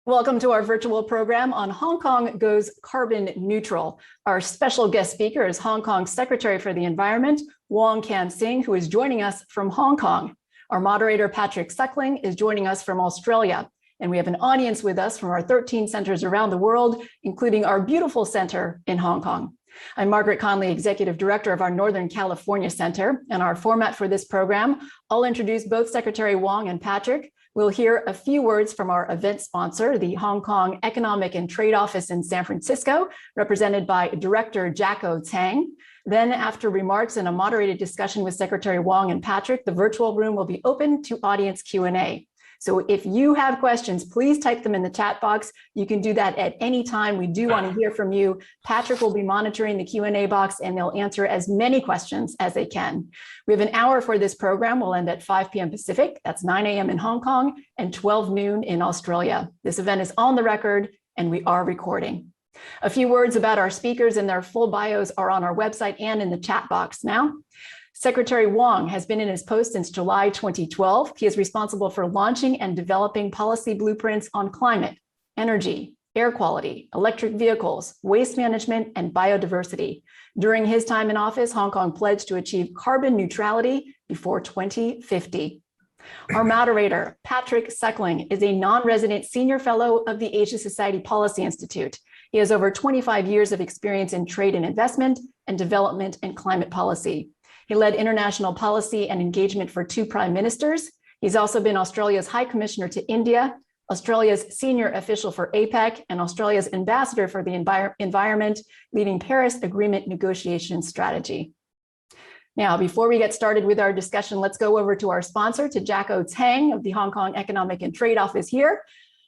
Welcome to our virtual program on Hong Kong Goes Carbon Neutral. Our special guest speaker is Hong Kong's Secretary for the Environment, Wong Kan Sing, who is joining us from Hong Kong. Our moderator, Patrick Suckling, is joining us from Australia. And we have an audience with us from our 13 centers around the world, including our beautiful center in Hong Kong. I'm Margaret Conley, Executive Director of our Northern California Center. And our format for this program, I'll introduce both Secretary Wong and Patrick. We'll hear a few words from our event sponsor, the Hong Kong Economic and Trade Office in San Francisco, represented by Director Jacko Tang. Then, after remarks and a moderated discussion with Secretary Wong and Patrick, the virtual room will be open to audience Q&A. So if you have questions, please type them in the chat box. You can do that at any time. We do want to hear from you. Patrick will be monitoring the Q&A box and they'll answer as many questions as they can. We have an hour for this program. We'll end at 5 p.m. Pacific. That's 9 a.m. in Hong Kong and 12 noon in Australia. This event is on the record and we are recording. A few words about our speakers and their full bios are on our website and in the chat box now. Secretary Wong has been in his post since July 2012. He is responsible for launching and developing policy blueprints on climate, energy, air quality, electric vehicles, waste management, and biodiversity. During his time in office, Hong Kong pledged to achieve carbon neutrality before 2050. Our moderator, Patrick Suckling, is a non-resident senior fellow of the Asia Society Policy Institute. He has over 25 years of experience in trade and investment and development and climate policy. He led international policy and engagement for 2 prime ministers. He's also been Australia's High Commissioner to India, Australia's senior official for APEC, and Australia's ambassador for the environment, leading Paris Agreement negotiation strategy. Now, before we get started with our discussion, let's go over to our sponsor, to Jacko Tang of the Hong Kong Economic and Trade Office here.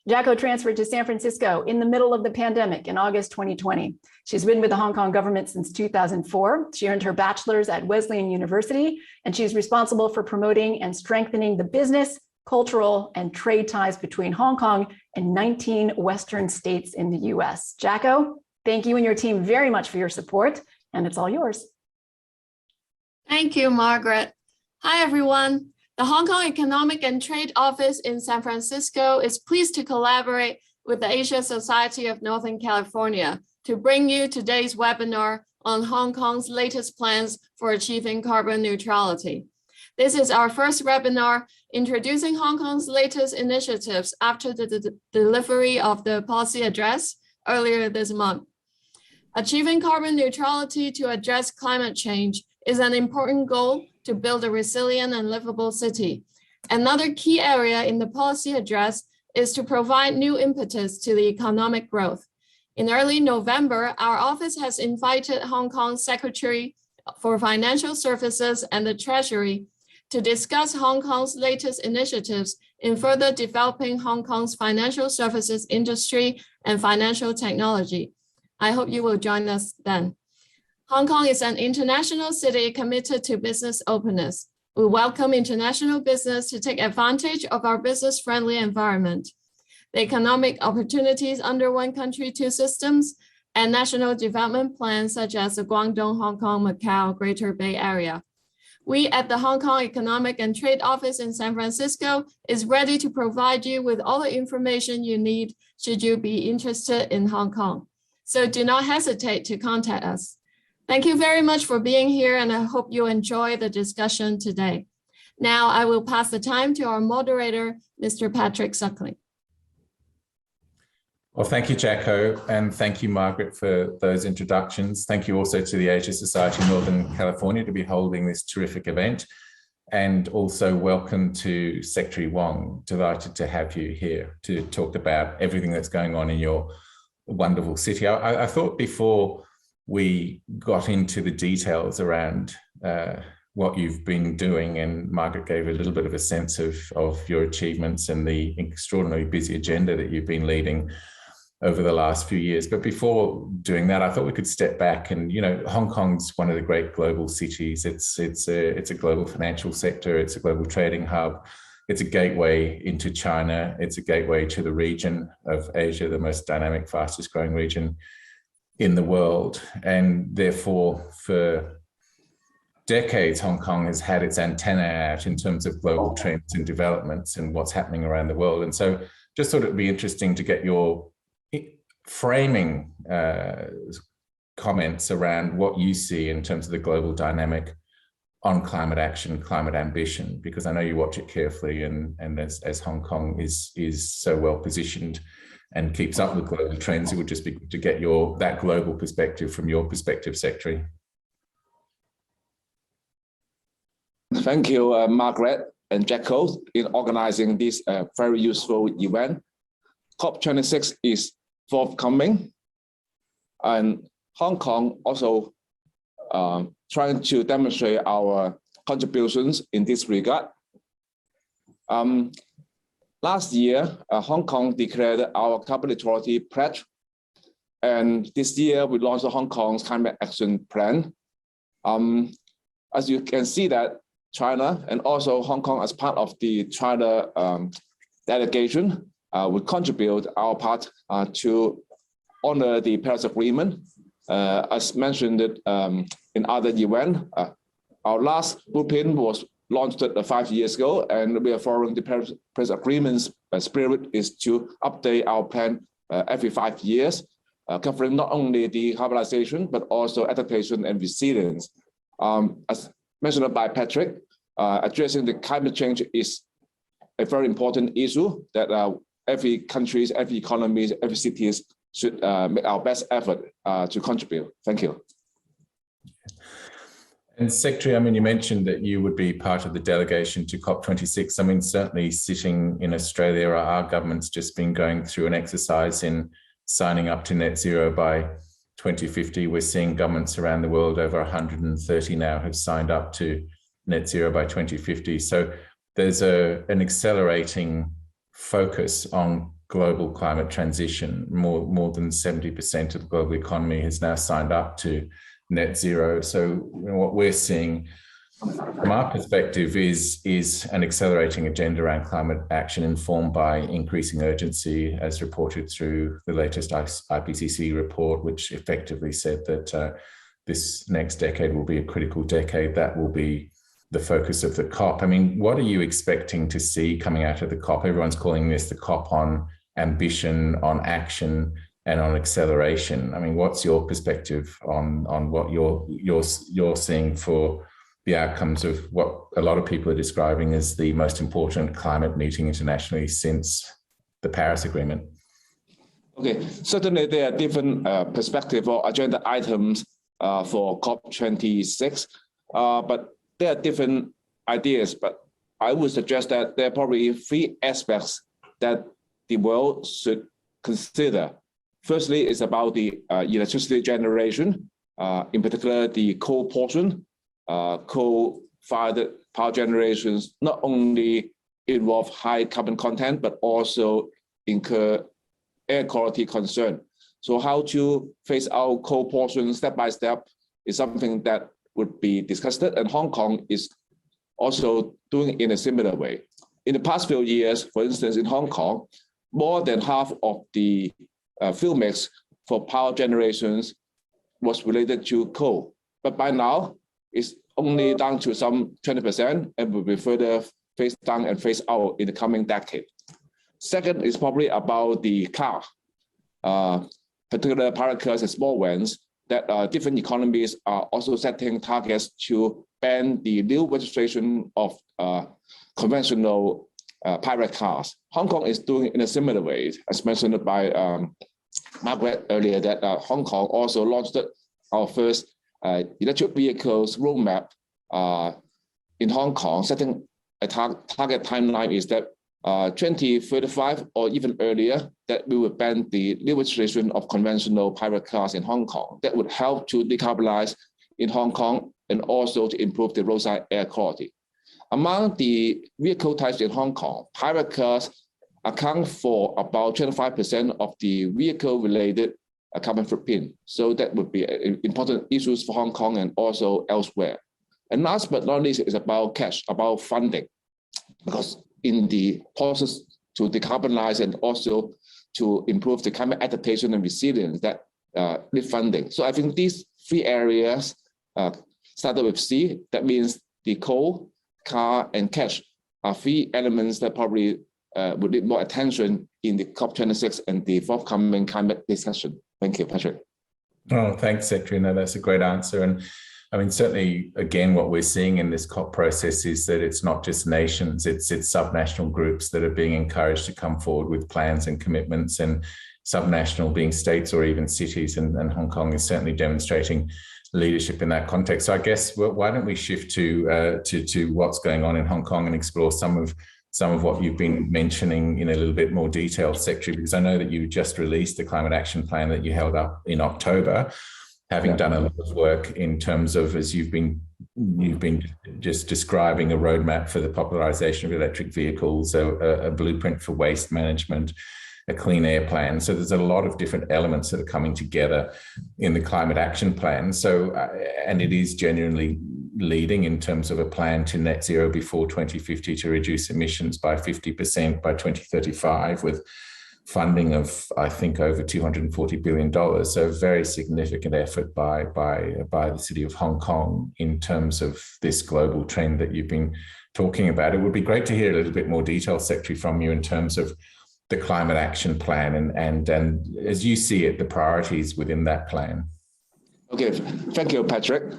Jacko transferred to San Francisco in the middle of the pandemic in August 2020. She's been with the Hong Kong government since 2004. She earned her bachelor's at Wesleyan University, and she's responsible for promoting and strengthening the business, cultural, and trade ties between Hong Kong and 19 Western states in the US. Jacko, thank you and your team very much for your support, and it's all yours. Thank you, Margaret. Hi, everyone. The Hong Kong Economic and Trade Office in San Francisco is pleased to collaborate with the Asia Society of Northern California to bring you today's webinar on Hong Kong's latest plans for achieving carbon neutrality. This is our first webinar introducing Hong Kong's latest initiatives after the delivery of the policy address earlier this month. Achieving carbon neutrality to address climate change is an important goal to build a resilient and livable city. Another key area in the policy address is to provide new impetus to the economic growth. In early November, our office has invited Hong Kong's Secretary for Financial Services and the Treasury to discuss Hong Kong's latest initiatives in further developing Hong Kong's financial services industry and financial technology. I hope you will join us then. Hong Kong is an international city committed to business openness. We welcome international business to take advantage of our business-friendly environment. The economic opportunities under one country, 2 systems, and national development plans such as the Guangdong, Hong Kong, Macau, Greater Bay Area. We at the Hong Kong Economic and Trade Office in San Francisco is ready to provide you with all the information you need should you be interested in Hong Kong. So do not hesitate to contact us. Thank you very much for being here, and I hope you enjoy the discussion today. Now I will pass the time to our moderator, Mr. Patrick Suckling. Well, thank you, Jacko, and thank you, Margaret, for those introductions. Thank you also to the Asia Society of Northern California to be holding this terrific event. And also welcome to Secretary Wong. Delighted to have you here to talk about everything that's going on in your wonderful city. I thought before we got into the details around what you've been doing, and Margaret gave a little bit of a sense of your achievements and the extraordinarily busy agenda that you've been leading over the last few years. But before doing that, I thought we could step back and, Hong Kong's one of the great global cities. It's a global financial sector. It's a global trading hub. It's a gateway into China. It's a gateway to the region of Asia, the most dynamic, fastest growing region in the world. And therefore, for decades, Hong Kong has had its antenna out in terms of global trends and developments and what's happening around the world. And so just thought it'd be interesting to get your framing comments around what you see in terms of the global dynamic on climate action, climate ambition, because I know you watch it carefully, and as Hong Kong is so well positioned and keeps up with global trends, it would just be good to get that global perspective from your perspective, Secretary. Thank you, Margaret and Jacko, in organizing this very useful event. COP26 is forthcoming, and Hong Kong also trying to demonstrate our contributions in this regard. Last year, Hong Kong declared our carbon neutrality pledge, and this year we launched the Hong Kong's climate action plan. As you can see that China and also Hong Kong as part of the China delegation will contribute our part to honor the Paris Agreement. As mentioned in other events, our last blueprint was launched 5 years ago, and we are following the Paris Agreement's spirit is to update our plan every 5 years, covering not only decarbonization, but also adaptation and resilience. As mentioned by Patrick, addressing the climate change is a very important issue that every country, every economy, every cities should make our best effort to contribute. Thank you. And Secretary, I mean, you mentioned that you would be part of the delegation to COP26. I mean, certainly sitting in Australia, our government's just been going through an exercise in signing up to net zero by 2050. We're seeing governments around the world, over 130 now, have signed up to net zero by 2050. So there's an accelerating focus on global climate transition. More than 70% of the global economy has now signed up to net zero. So what we're seeing from our perspective is an accelerating agenda around climate action, informed by increasing urgency, as reported through the latest IPCC report, which effectively said that this next decade will be a critical decade. That will be the focus of the COP. I mean, what are you expecting to see coming out of the COP? Everyone's calling this the COP on ambition, on action, and on acceleration. I mean, what's your perspective on what you're seeing for the outcomes of what a lot of people are describing as the most important climate meeting internationally since the Paris Agreement? Okay, certainly there are different perspectives or agenda items for COP26, but there are different ideas. But I would suggest that there are probably 3 aspects that the world should consider. Firstly, it's about the electricity generation, in particular the coal portion. Coal-fired power generations not only involve high carbon content, but also incur air quality concern. So how to phase out coal portion step by step is something that would be discussed, and Hong Kong is also doing it in a similar way. In the past few years, for instance, in Hong Kong, more than half of the fuel mix for power generations was related to coal. But by now, it's only down to some 20% and will be further phased down and phased out in the coming decade. Second is probably about the car, particular private cars and small vans, that different economies are also setting targets to ban the new registration of conventional private cars. Hong Kong is doing it in a similar way, as mentioned by Margaret earlier, that Hong Kong also launched our first electric vehicles roadmap in Hong Kong, setting a target timeline is that 2035 or even earlier, that we will ban the new registration of conventional private cars in Hong Kong. That would help to decarbonize in Hong Kong and also to improve the roadside air quality. Among the vehicle types in Hong Kong, private cars account for about 25% of the vehicle-related carbon footprint. So that would be important issues for Hong Kong and also elsewhere. And last but not least is about cash, about funding, because in the process to decarbonize and also to improve the climate adaptation and resilience, that need funding. So I think these 3 areas started with C, that means the coal, car, and cash are 3 elements that probably would need more attention in the COP26 and the forthcoming climate discussion. Thank you, Patrick. Oh, thanks, Secretary. No, that's a great answer. And I mean, certainly, again, what we're seeing in this COP process is that it's not just nations, it's subnational groups that are being encouraged to come forward with plans and commitments, and subnational being states or even cities. And Hong Kong is certainly demonstrating leadership in that context. So I guess, why don't we shift to what's going on in Hong Kong and explore some of what you've been mentioning in a little bit more detail, Secretary, because I know that you just released the climate action plan that you held up in October, having done a lot of work in terms of, as you've been just describing, a roadmap for the popularization of electric vehicles, a blueprint for waste management, a clean air plan. So there's a lot of different elements that are coming together in the climate action plan. So, and it is genuinely leading in terms of a plan to net zero before 2050 to reduce emissions by 50% by 2035 with funding of, I think, over $240 billion. So a very significant effort by the city of Hong Kong in terms of this global trend that you've been talking about. It would be great to hear a little bit more detail, Secretary, from you in terms of the climate action plan and as you see it, the priorities within that plan. Okay, thank you, Patrick.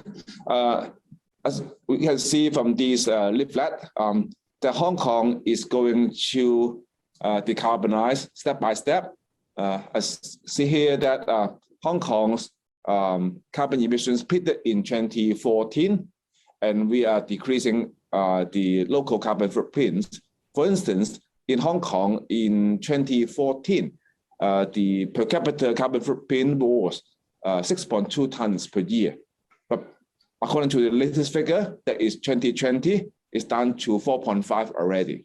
As we can see from this leaflet, that Hong Kong is going to decarbonize step by step. I see here that Hong Kong's carbon emissions peaked in 2014, and we are decreasing the local carbon footprints. For instance, in Hong Kong in 2014, the per capita carbon footprint was 6.2 tons per year. But according to the latest figure, that is 2020, it's down to 4.5 already.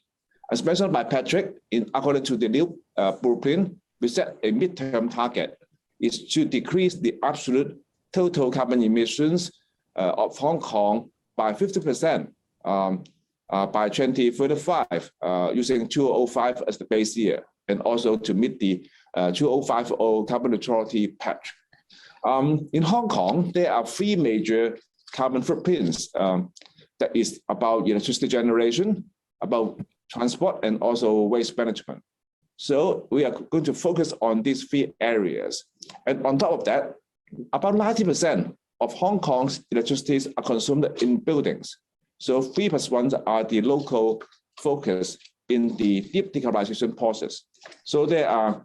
As mentioned by Patrick, according to the new blueprint, we set a midterm target is to decrease the absolute total carbon emissions of Hong Kong by 50% by 2035, using 2005 as the base year, and also to meet the 2050 carbon neutrality pledge. In Hong Kong, there are three major carbon footprints. That is about electricity generation, about transport, and also waste management. So we are going to focus on these three areas. And on top of that, about 90% of Hong Kong's electricity are consumed in buildings. So 3+1 are the local focus in the deep decarbonization process. So there are,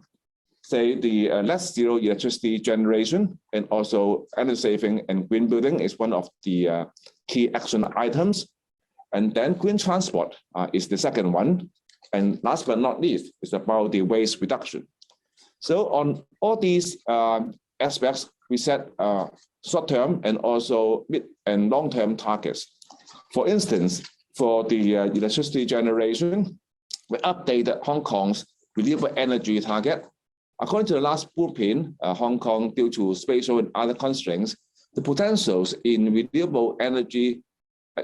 say, the net zero electricity generation, and also energy saving and green building is one of the key action items. And then green transport is the second one. And last but not least, is about the waste reduction. So on all these aspects, we set short-term and also mid and long-term targets. For instance, for the electricity generation, we updated Hong Kong's renewable energy target. According to the last blueprint, Hong Kong, due to spatial and other constraints, the potentials in renewable energy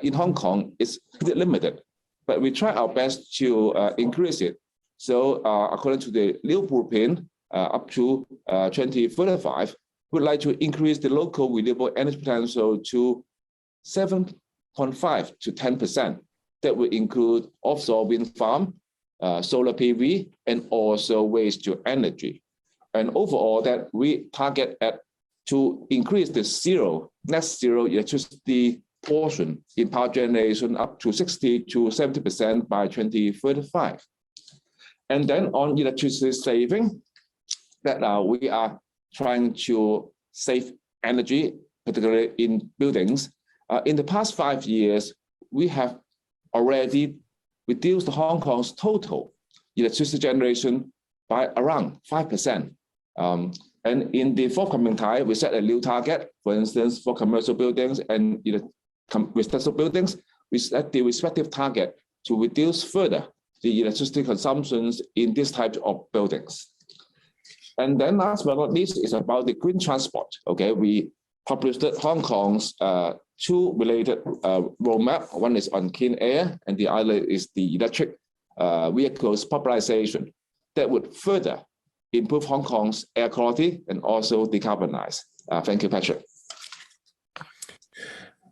in Hong Kong is pretty limited, but we try our best to increase it. So according to the new blueprint, up to 2035, we'd like to increase the local renewable energy potential to 7.5 to 10%. That will include offshore wind farm, solar PV, and also waste to energy. And overall, that we target to increase the net zero electricity portion in power generation up to 60 to 70% by 2035. And then on electricity saving, that we are trying to save energy, particularly in buildings. In the past 5 years, we have already reduced Hong Kong's total electricity generation by around 5%. And in the forthcoming time, we set a new target. For instance, for commercial buildings and residential buildings, we set the respective target to reduce further the electricity consumptions in this type of buildings. And then last but not least is about the green transport. Okay, we published Hong Kong's two related roadmap. One is on clean air, and the other is the electric vehicles popularization that would further improve Hong Kong's air quality and also decarbonize. Thank you, Patrick.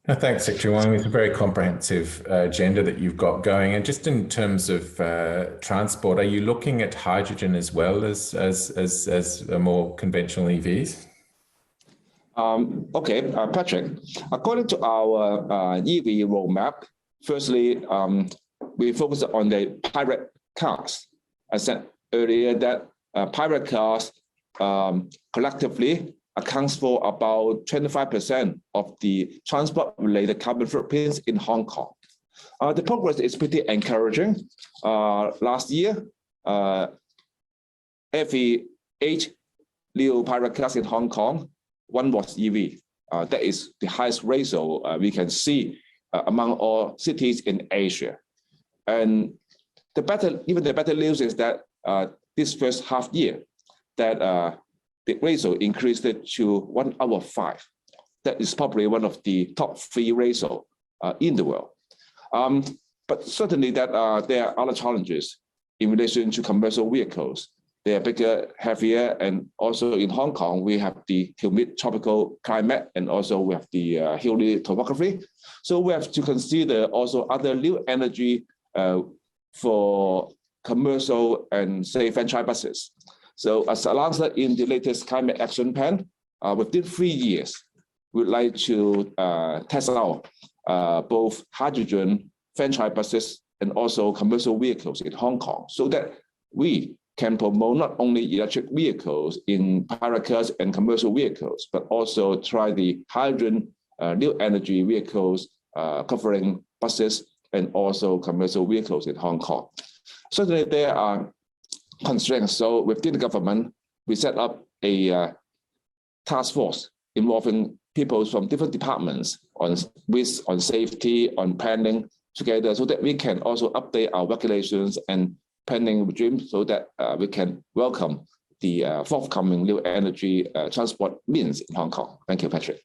Thanks, Secretary Wong. It's a very comprehensive agenda that you've got going. And just in terms of transport, are you looking at hydrogen as well as more conventional EVs? Okay, Patrick, according to our EV roadmap, firstly, we focus on the private cars. I said earlier that private cars collectively accounts for about 25% of the transport-related carbon footprints in Hong Kong. The progress is pretty encouraging. Last year, every 8 new private cars in Hong Kong, 1 was EV. That is the highest ratio we can see among all cities in Asia. And even the better news is that this first half year, that the ratio increased to 1 out of 5. That is probably one of the top 3 ratio in the world. But certainly that there are other challenges in relation to commercial vehicles. They are bigger, heavier, and also in Hong Kong, we have the humid tropical climate, and also we have the hilly topography. So we have to consider also other new energy for commercial and say franchise buses. So as announced in the latest climate action plan, within 3 years, we'd like to test out both hydrogen franchise buses and also commercial vehicles in Hong Kong, so that we can promote not only electric vehicles in private cars and commercial vehicles, but also try the hydrogen new energy vehicles covering buses and also commercial vehicles in Hong Kong. Certainly there are constraints. So within the government, we set up a task force involving people from different departments on risk, on safety, on planning together, so that we can also update our regulations and planning regime, so that we can welcome the forthcoming new energy transport means in Hong Kong. Thank you, Patrick.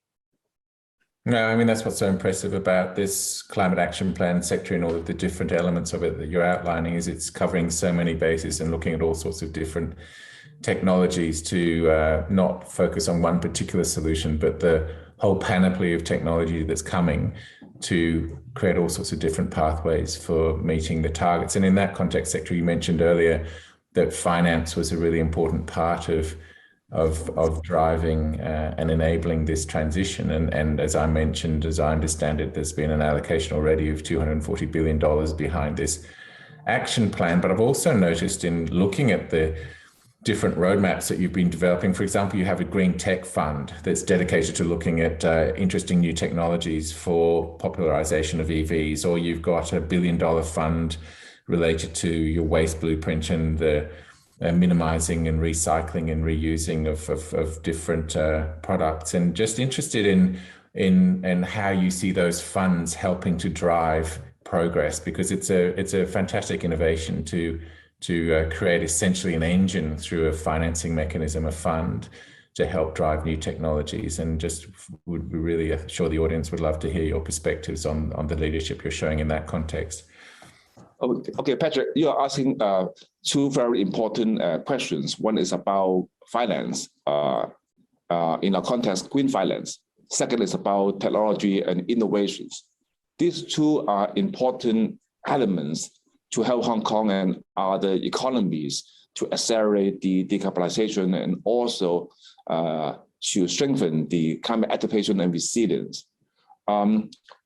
No, I mean, that's what's so impressive about this climate action plan, Secretary, and all of the different elements of it that you're outlining, is it's covering so many bases and looking at all sorts of different technologies to not focus on one particular solution, but the whole panoply of technology that's coming to create all sorts of different pathways for meeting the targets. And in that context, Secretary, you mentioned earlier that finance was a really important part of driving and enabling this transition. And as I mentioned, as I understand it, there's been an allocation already of $240 billion behind this action plan. But I've also noticed in looking at the different roadmaps that you've been developing, for example, you have a green tech fund that's dedicated to looking at interesting new technologies for popularization of EVs, or you've got a $1 billion fund related to your waste blueprint and the minimizing and recycling and reusing of different products. And just interested in how you see those funds helping to drive progress, because it's a fantastic innovation to create essentially an engine through a financing mechanism, a fund, to help drive new technologies. And just would be really sure the audience would love to hear your perspectives on the leadership you're showing in that context. Okay, Patrick, you are asking 2 very important questions. One is about finance, in our context, green finance. Second is about technology and innovations. These 2 are important elements to help Hong Kong and other economies to accelerate the decarbonization and also to strengthen the climate adaptation and resilience.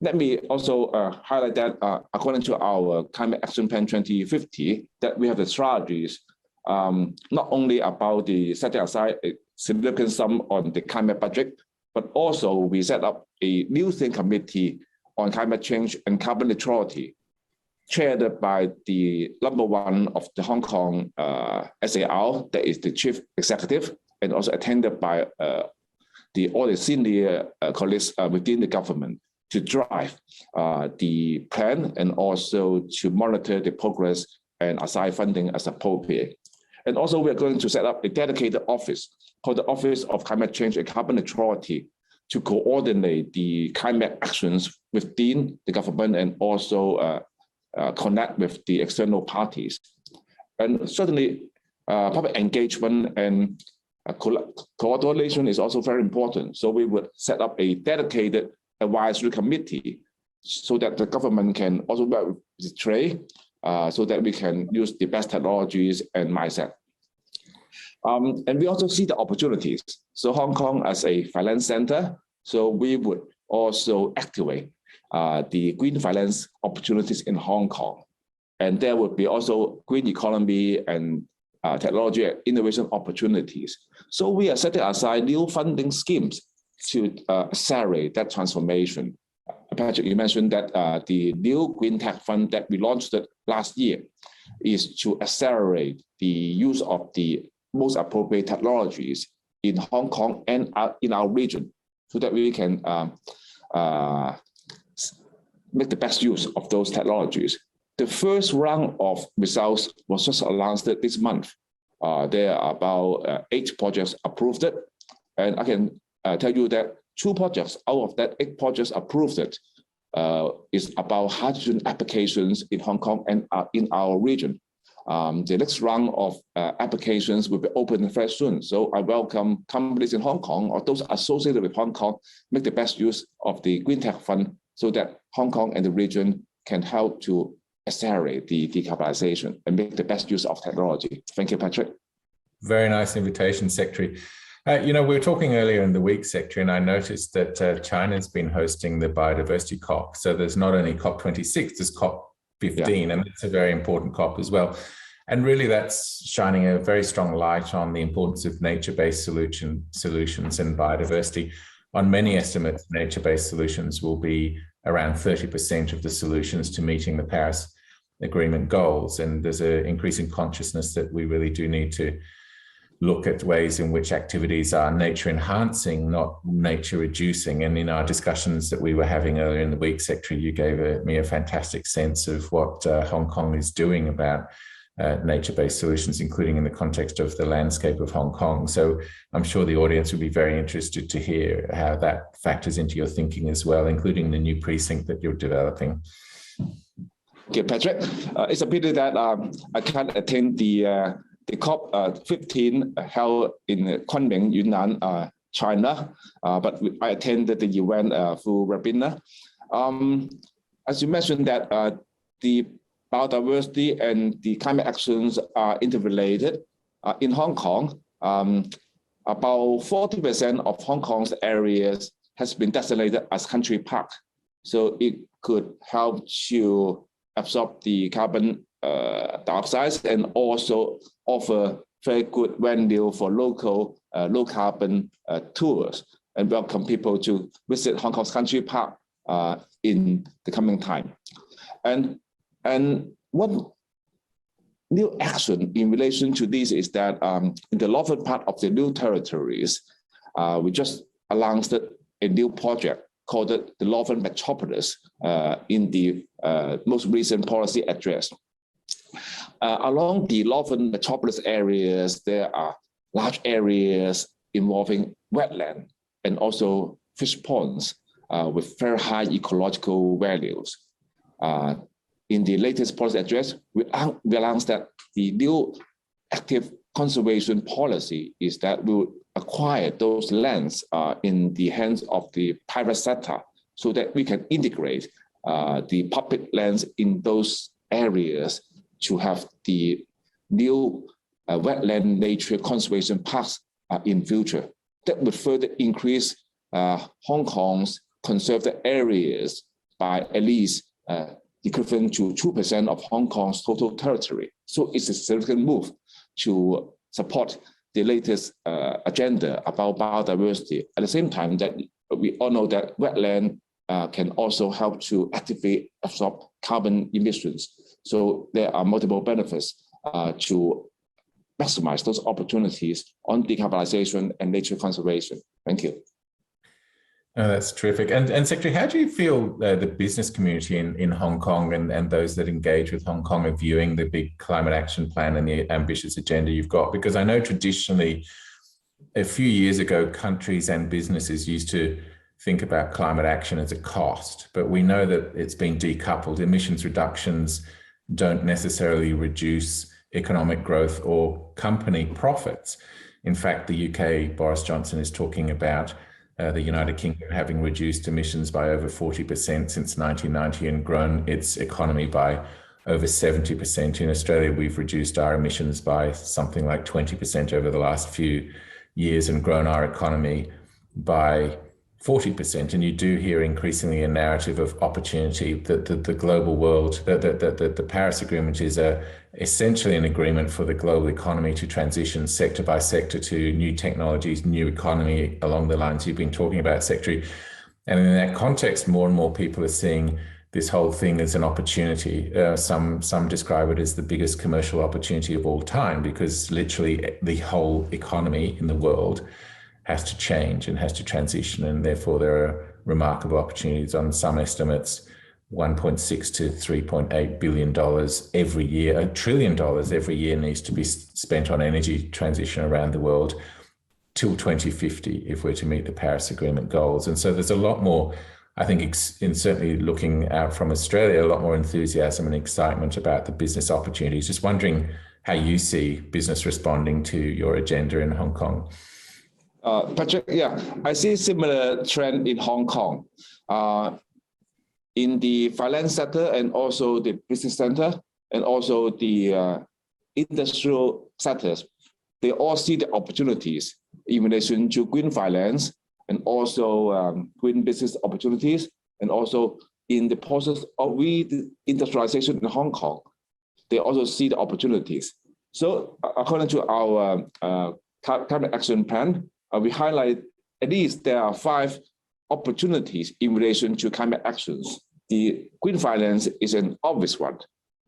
Let me also highlight that according to our Climate Action Plan 2050, that we have the strategies, not only about the setting aside a significant sum on the climate budget, but also we set up a new thing committee on climate change and carbon neutrality, chaired by the #1 of the Hong Kong SAR, that is the chief executive, and also attended by all the senior colleagues within the government to drive the plan and also to monitor the progress and assign funding as appropriate. And also we're going to set up a dedicated office called the Office of Climate Change and Carbon Neutrality to coordinate the climate actions within the government and also connect with the external parties. And certainly public engagement and coordination is also very important. So we would set up a dedicated advisory committee so that the government can also work with the trade so that we can use the best technologies and mindset. And we also see the opportunities. So Hong Kong as a finance center, so we would also activate the green finance opportunities in Hong Kong. And there would be also green economy and technology and innovation opportunities. So we are setting aside new funding schemes to accelerate that transformation. Patrick, you mentioned that the new Green Tech Fund that we launched last year is to accelerate the use of the most appropriate technologies in Hong Kong and in our region so that we can make the best use of those technologies. The first round of results was just announced this month. There are about 8 projects approved, and I can tell you that 2 projects out of that 8 projects approved is about hydrogen applications in Hong Kong and in our region. The next round of applications will be open very soon. So I welcome companies in Hong Kong or those associated with Hong Kong make the best use of the Green Tech Fund so that Hong Kong and the region can help to accelerate the decarbonization and make the best use of technology. Thank you, Patrick. Very nice invitation, Secretary. We were talking earlier in the week, Secretary, and I noticed that China's been hosting the biodiversity COP. So there's not only COP26, there's COP15, and it's a very important COP as well. And really that's shining a very strong light on the importance of nature-based solutions and biodiversity. On many estimates, nature-based solutions will be around 30% of the solutions to meeting the Paris Agreement goals. And there's an increasing consciousness that we really do need to look at ways in which activities are nature enhancing, not nature reducing. And in our discussions that we were having earlier in the week, Secretary, you gave me a fantastic sense of what Hong Kong is doing about nature-based solutions, including in the context of the landscape of Hong Kong. So I'm sure the audience will be very interested to hear how that factors into your thinking as well, including the new precinct that you're developing. Okay, Patrick, it's a pity that I can't attend the COP15 held in Kunming, Yunnan, China, but I attended the event through webinar. As you mentioned that the biodiversity and the climate actions are interrelated. In Hong Kong, about 40% of Hong Kong's areas has been designated as country park. So it could help to absorb the carbon dioxide and also offer very good venue for local low carbon tours and welcome people to visit Hong Kong's country park in the coming time. And one new action in relation to this is that in the northern part of the new territories, we just announced a new project called the Northern Metropolis in the most recent policy address. Along the Northern Metropolis areas, there are large areas involving wetland and also fish ponds with very high ecological values. In the latest policy address, we announced that the new active conservation policy is that we will acquire those lands in the hands of the private sector so that we can integrate the public lands in those areas to have the new wetland nature conservation parks in future. That would further increase Hong Kong's conserved areas by at least equivalent to 2% of Hong Kong's total territory. So it's a significant move to support the latest agenda about biodiversity. At the same time, that we all know that wetland can also help to actively absorb carbon emissions. So there are multiple benefits to maximize those opportunities on decarbonization and nature conservation. Thank you. Oh, that's terrific. And Secretary, how do you feel the business community in Hong Kong and those that engage with Hong Kong are viewing the big climate action plan and the ambitious agenda you've got? Because I know traditionally, a few years ago, countries and businesses used to think about climate action as a cost, but we know that it's been decoupled. Emissions reductions don't necessarily reduce economic growth or company profits. In fact, the UK, Boris Johnson is talking about the United Kingdom having reduced emissions by over 40% since 1990 and grown its economy by over 70%. In Australia, we've reduced our emissions by something like 20% over the last few years and grown our economy by 40%. And you do hear increasingly a narrative of opportunity that the global world, that the Paris Agreement is essentially an agreement for the global economy to transition sector by sector to new technologies, new economy along the lines you've been talking about, Secretary. And in that context, more and more people are seeing this whole thing as an opportunity. Some describe it as the biggest commercial opportunity of all time, because literally the whole economy in the world has to change and has to transition, and therefore there are remarkable opportunities. On some estimates, $1.6 to $3.8 billion every year, $1 trillion every year needs to be spent on energy transition around the world till 2050 if we're to meet the Paris Agreement goals. And so there's a lot more, I think, in certainly looking out from Australia, a lot more enthusiasm and excitement about the business opportunities. Just wondering how you see business responding to your agenda in Hong Kong. Patrick, yeah, I see a similar trend in Hong Kong. In the finance sector and also the business center and also the industrial sectors, they all see the opportunities in relation to green finance and also green business opportunities, and also in the process of re-industrialization in Hong Kong, they also see the opportunities. So according to our climate action plan, we highlight at least there are 5 opportunities in relation to climate actions. The green finance is an obvious one.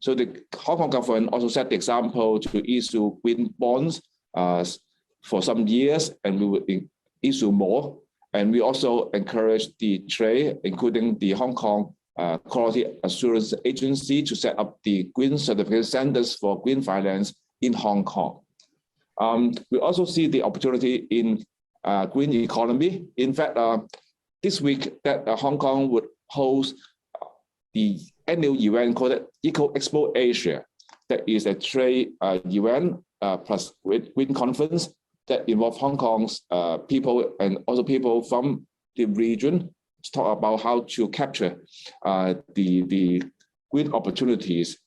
So the Hong Kong government also set the example to issue green bonds for some years, and we will issue more. And we also encourage the trade, including the Hong Kong Quality Assurance Agency, to set up the green certificate centers for green finance in Hong Kong. We also see the opportunity in green economy. In fact, this week that Hong Kong would host the annual event called Eco Expo Asia. That is a trade event plus green conference that involves Hong Kong's people and also people from the region to talk about how to capture the green opportunities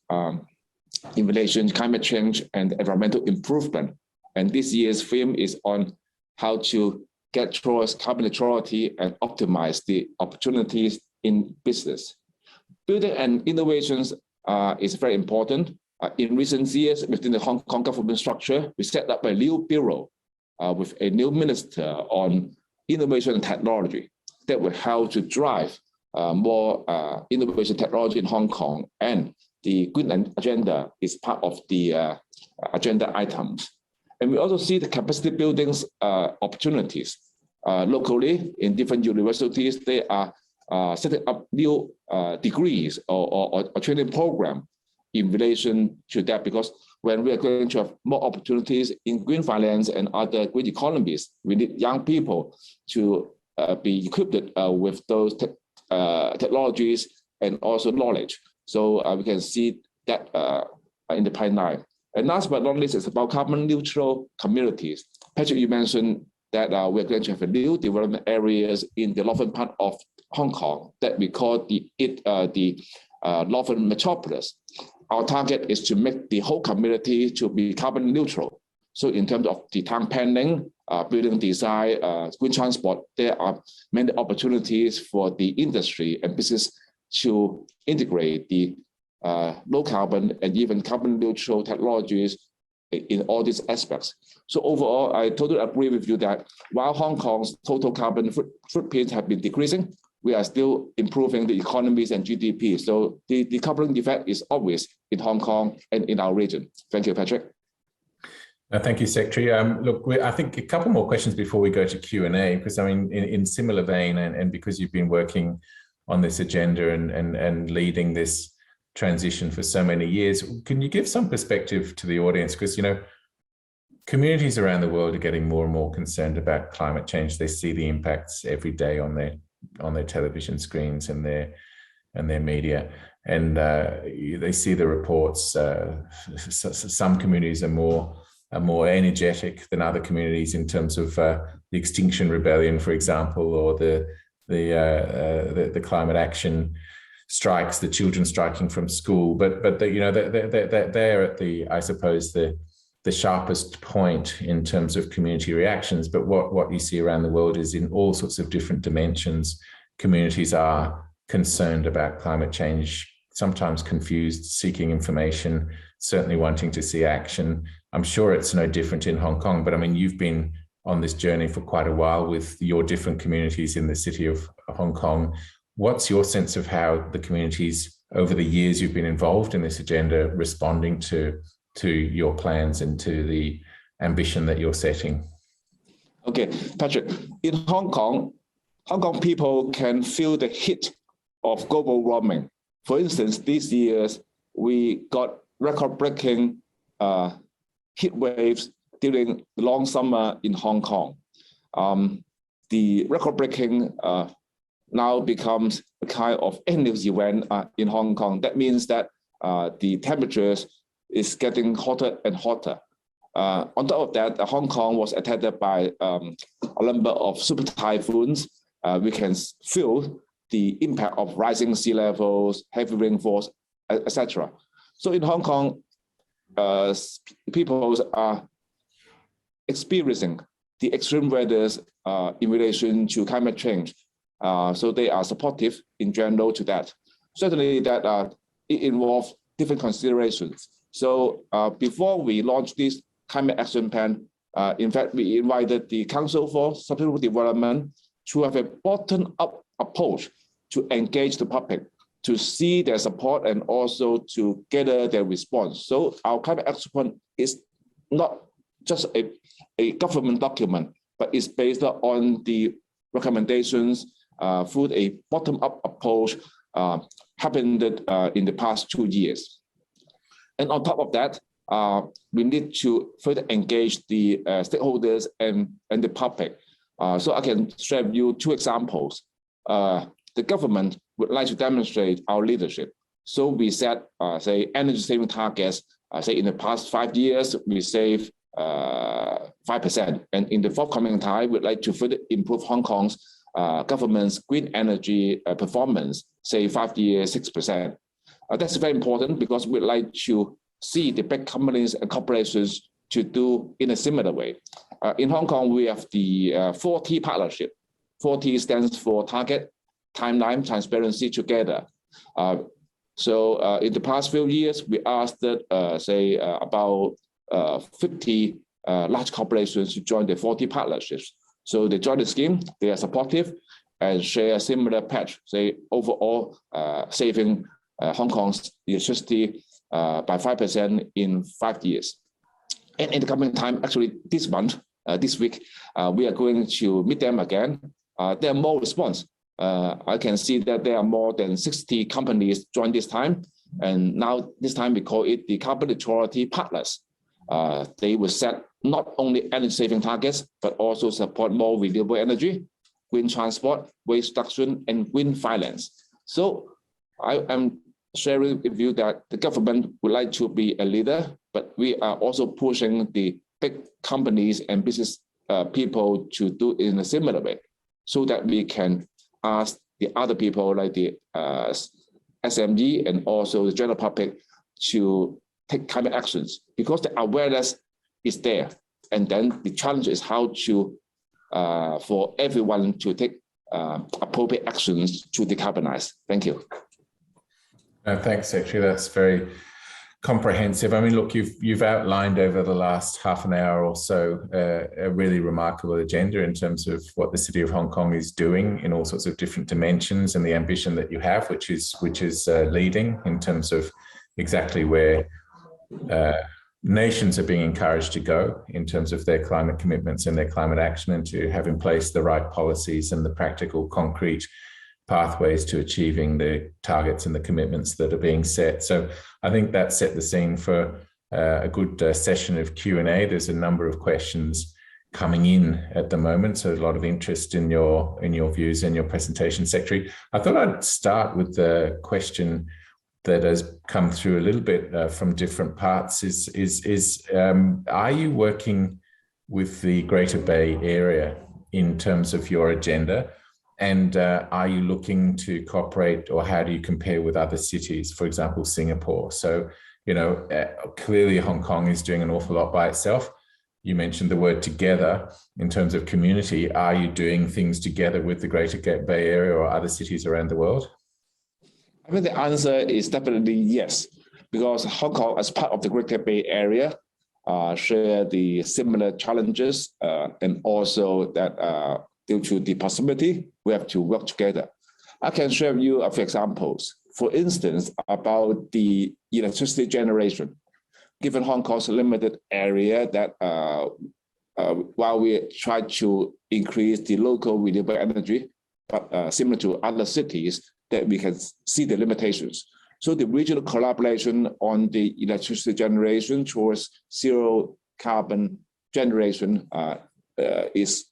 in relation to climate change and environmental improvement. And this year's theme is on how to get towards carbon neutrality and optimize the opportunities in business. Building and innovations is very important. In recent years, within the Hong Kong government structure, we set up a new bureau with a new minister on innovation and technology that will help to drive more innovation technology in Hong Kong, and the green agenda is part of the agenda items. And we also see the capacity buildings opportunities. Locally, in different universities, they are setting up new degrees or training program in relation to that, because when we are going to have more opportunities in green finance and other green economies, we need young people to be equipped with those technologies and also knowledge. So we can see that in the pipeline. And last but not least, it's about carbon neutral communities. Patrick, you mentioned that we're going to have a new development areas in the northern part of Hong Kong that we call the Northern Metropolis. Our target is to make the whole community to be carbon neutral. So in terms of the town planning, building design, green transport, there are many opportunities for the industry and business to integrate the low carbon and even carbon neutral technologies in all these aspects. So overall, I totally agree with you that while Hong Kong's total carbon footprint have been decreasing, we are still improving the economies and GDP. So the coupling effect is obvious in Hong Kong and in our region. Thank you, Patrick. Thank you, Secretary. Look, I think a couple more questions before we go to Q&A, because I mean, in similar vein, and because you've been working on this agenda and leading this transition for so many years, can you give some perspective to the audience? Because, you know, communities around the world are getting more and more concerned about climate change. They see the impacts every day on their television screens and their media, and they see the reports. Some communities are more more energetic than other communities in terms of the Extinction Rebellion, for example, or the climate action strikes, the children striking from school. But they're at the, I suppose, the sharpest point in terms of community reactions. But what you see around the world is in all sorts of different dimensions, communities are concerned about climate change, sometimes confused, seeking information, certainly wanting to see action. I'm sure it's no different in Hong Kong, but I mean, you've been on this journey for quite a while with your different communities in the city of Hong Kong. What's your sense of how the communities over the years you've been involved in this agenda responding to your plans and to the ambition that you're setting? Okay, Patrick, in Hong Kong people can feel the heat of global warming. For instance, these years, we got record-breaking heat waves during the long summer in Hong Kong. The record-breaking now becomes a kind of annual event in Hong Kong. That means that the temperatures is getting hotter and hotter. On top of that, Hong Kong was attacked by a number of super typhoons. We can feel the impact of rising sea levels, heavy rainfalls, etc. So in Hong Kong, people are experiencing the extreme weathers in relation to climate change. So they are supportive in general to that. Certainly that it involves different considerations. So before we launched this climate action plan, in fact, we invited the Council for Sustainable Development to have a bottom-up approach to engage the public, to see their support and also to gather their response. So our climate action plan is not just a government document, but it's based on the recommendations through a bottom-up approach happened in the past 2 years. And on top of that, we need to further engage the stakeholders and the public. So I can share with you 2 examples. The government would like to demonstrate our leadership. So we set, say, energy saving targets. Say in the past 5 years, we save 5%. And in the forthcoming time, we'd like to further improve Hong Kong's government's green energy performance, say 5 years, 6%. That's very important because we'd like to see the big companies and corporations to do in a similar way. In Hong Kong, we have the 4T partnership. 4T stands for target, timeline, transparency, together. So in the past few years, we asked about 50 large corporations to join the 4T partnerships. So they join the scheme, they are supportive and share a similar pledge, say overall saving Hong Kong's electricity by 5% in 5 years. And in the coming time, actually this month, this week, we are going to meet them again. There are more response. I can see that there are more than 60 companies join this time. And now this time we call it the Carbon Neutrality Partners. They will set not only energy saving targets, but also support more renewable energy, green transport, waste reduction, and green finance. So I am sharing with you that the government would like to be a leader, but we are also pushing the big companies and business people to do it in a similar way, so that we can ask the other people like the SME and also the general public to take climate actions, because the awareness is there. And then the challenge is how to, for everyone to take appropriate actions to decarbonize. Thank you. Thanks, Secretary. That's very comprehensive. I mean, look, you've outlined over the last half an hour or so a really remarkable agenda in terms of what the City of Hong Kong is doing in all sorts of different dimensions, and the ambition that you have, which is leading in terms of exactly where nations are being encouraged to go in terms of their climate commitments and their climate action, and to have in place the right policies and the practical, concrete pathways to achieving the targets and the commitments that are being set. So I think that set the scene for a good session of Q&A. There's a number of questions coming in at the moment, so a lot of interest in your views and your presentation, Secretary. I thought I'd start with the question that has come through a little bit from different parts is are you working with the Greater Bay Area in terms of your agenda? And are you looking to cooperate, or how do you compare with other cities, for example, Singapore? So, clearly Hong Kong is doing an awful lot by itself. You mentioned the word together in terms of community. Are you doing things together with the Greater Bay Area or other cities around the world? I think the answer is definitely yes, because Hong Kong, as part of the Greater Bay Area, share the similar challenges, and also that due to the possibility, we have to work together. I can share you a few examples. For instance, about the electricity generation. Given Hong Kong's limited area, that while we try to increase the local renewable energy, but similar to other cities, that we can see the limitations. So the regional collaboration on the electricity generation towards zero carbon generation is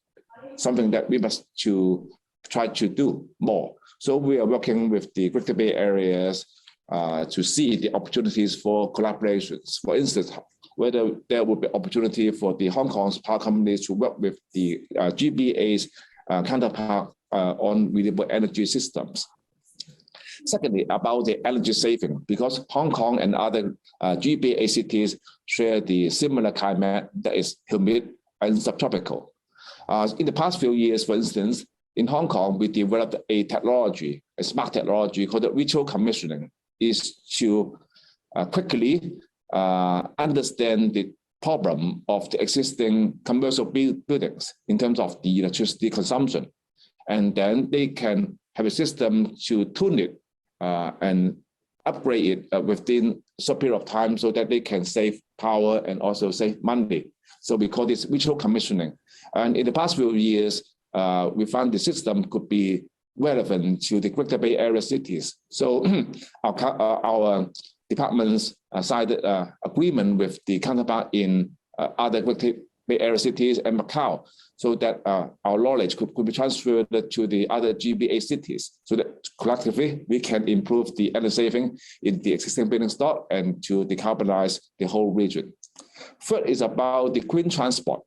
something that we must try to do more. So we are working with the Greater Bay Areas to see the opportunities for collaborations. For instance, whether there would be opportunity for the Hong Kong's power companies to work with the GBA's counterpart on renewable energy systems. Secondly, about the energy saving, because Hong Kong and other GBA cities share the similar climate that is humid and subtropical. In the past few years, for instance, in Hong Kong, we developed a smart technology called ritual commissioning, is to quickly understand the problem of the existing commercial buildings in terms of the electricity consumption. And then they can have a system to tune it and upgrade it within a short period of time so that they can save power and also save money. So we call this ritual commissioning. And in the past few years, we found the system could be relevant to the Greater Bay Area cities. So our departments signed agreement with the counterpart in other Greater Bay Area cities and Macau, so that our knowledge could be transferred to the other GBA cities, so that collectively we can improve the energy saving in the existing building stock and to decarbonize the whole region. Third is about the green transport.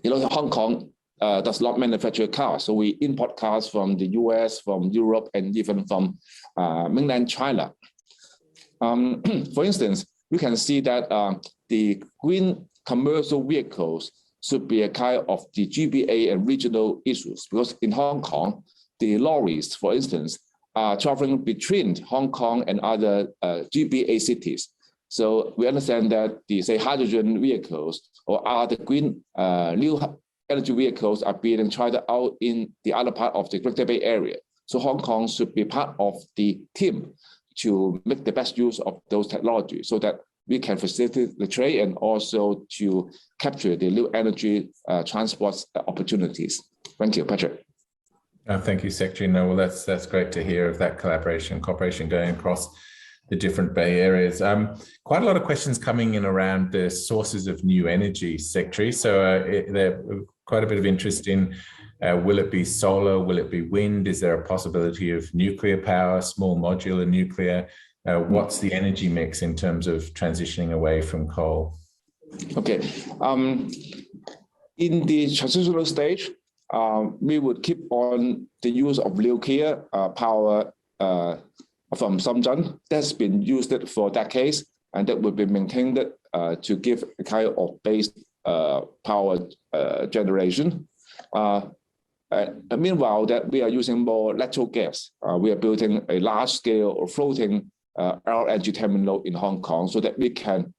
Hong Kong does not manufacture cars, so we import cars from the US, from Europe, and even from mainland China. For instance, we can see that the green commercial vehicles should be a kind of the GBA and regional issues, because in Hong Kong, the lorries, for instance, are traveling between Hong Kong and other GBA cities. So we understand that the, say, hydrogen vehicles or other green new energy vehicles are being tried out in the other part of the Greater Bay Area. So Hong Kong should be part of the team to make the best use of those technologies, so that we can facilitate the trade and also to capture the new energy transport opportunities. Thank you, Patrick. Thank you, Secretary. No, well, that's great to hear of that collaboration, cooperation going across the different Bay Areas. Quite a lot of questions coming in around the sources of new energy, Secretary. So there quite a bit of interest in, will it be solar? Will it be wind? Is there a possibility of nuclear power, small modular nuclear? What's the energy mix in terms of transitioning away from coal? Okay. In the transitional stage, we would keep on the use of nuclear power from Shenzhen. That's been used for decades, and that will be maintained to give a kind of base power generation. Meanwhile, that we are using more natural gas. We are building a large-scale floating LNG terminal in Hong Kong, so that we can